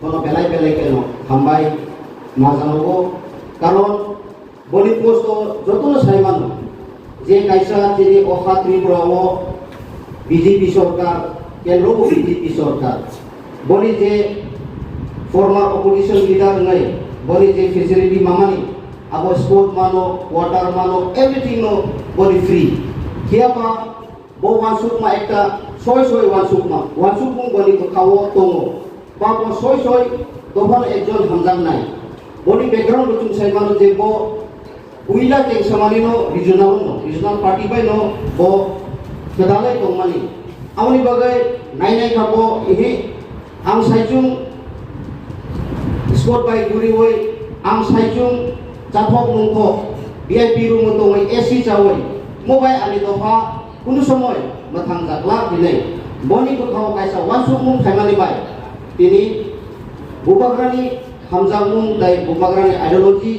কোনো বেলাই বেলাই কেন হামবাই মাজানো কারণ বনি পোস্ট যতন সাইমানো যে কাইসা যিনি অহা ত্রিপুরাও বিজেপি সরকার কেন্দ্রও বিজেপি সরকার বনি যে ফর্মার অপোজিশন লিডার নাই বনি যে ফেসিলিটি মামানি আবো স্পোর্ট মানো ওয়াটার মানো এভরিথিং নো বনি free কিয়াবা bo wansuk ma ekta soi wansuk mung boni ko kawo tongo ba bo soi dobal ekjon hamjang nai boni background rutung sai manu je bo uila teng samani no regional party bai no bo kedalai tongmani amoni bagai nai khabo ihi am saijung sport bai guri oi am saijung chathok mungko VIP room to oi AC chawai mobile ani dofa কোনো সময় মাথাং জাগলা দিলে বনি কোথাও কাইসা ওয়ানসুক মুং থাইমানি by তিনি বুবাগ্রানি হামজাং মুং দাই বুবাগ্রানি ideology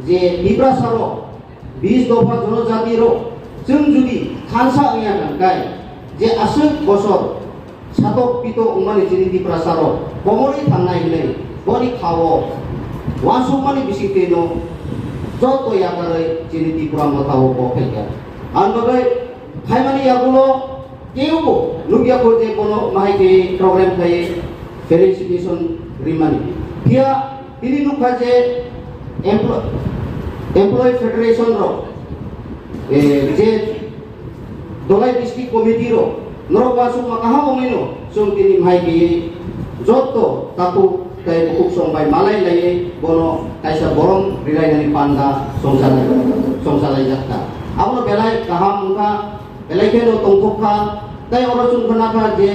যে নিব্রাসার 20 দফা জনজাতির जों जुदि खानसा ओया गाय जे आसुक बसर सातक पितो उमानि जिनि निब्रासार बमरि थांनाय हले बनि खावो वानसुक मानि बिसितेनो जत यागारै जिनि त्रिपुरा मथावो बफेगा आन बगै हाइमानी यागुलो केउबो लुगिया कोजे कोनो माहिके प्रोग्राम थाये फेलिसिटेशन रिमानी किया तिनि नुखा जे एम्प्लॉय फेडरेशन रो जे दोलाई डिस्ट्रिक्ट कमिटी रो नरवासु माकाहा ओमेनो जों तिनि माहिके जत्तो ताकु ताय बुक संबाय मालाय लाये बोनो कायसा बरम रिलायनानि पान्दा संसाराय जाता आबो बेलाय गाहाम मुखा बेलायखेनो तंखखा ताय अरसुन खनाखा जे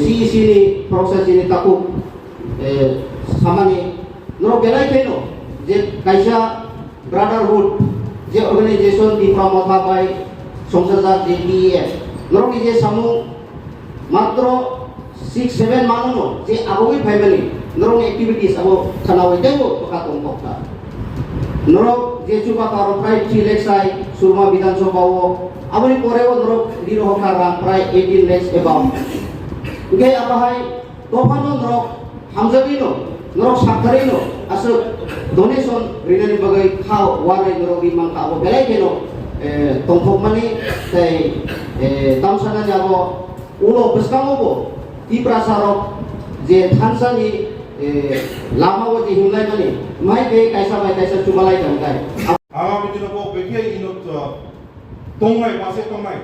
CEC नि प्रोसेस नि ताकु सामानि नरो बेलायखेनो जे कायसा ब्रादारहुड जे अर्गानाइजेशन त्रिपुरा मथा बाय संसाजा JPF नरो नि जे सामु मात्र 6-7 मानुनो जे आबोइ फाइमानि नरो एक्टिविटीज आबो खानावै देबो तका तंखखा नरो जे चुबा कारो प्राय 3 लाख साइ सुरमा विधानसभाओ आबोनि परेओ नरो दिरहखा रां प्राय 18 लाख एबाउट गे आबाहाय दफानो नरो हामजाबिनो नरो साखारिनो आसो डोनेशन रिनानि बगै खाव वाराय नरो बिमान खाव बेलायखेनो तंखकमानि ताय तामसाना जाबो उनो बसकामोबो तिप्रासारक जे थानसानि लामाव जे हिमलाय माने माइ बे कायसा चुमालाय दंगाय आगामी दिनाव बेखे इनो तंगाय मासे तंगाय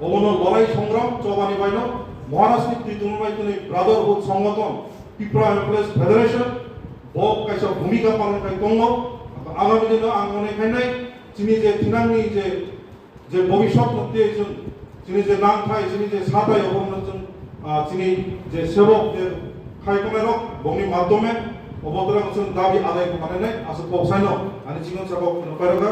ओनो लड़ाई संग्राम चबानि बायनो महाराष्ट्र त्रितुमबाय तुनि ब्रादारहुड संगठन त्रिपुरा एमप्लॉयज फेडरेशन बो कायसा भूमिका पालन खाय तंगो आगामी दिनाव आं अने खायनाय जिनि जे थिनांनि जे भबिष्यत मध्य जों जिनि जे नाम थाय जिनि जे साथाय अबमन जों जिनि जे सेवक जे खायतनायरक बंनि माध्यमे अबद्रा जों दाबि आदाय खालामनानै आसो पक्सायनो आनि जिगन साबक नकायरगा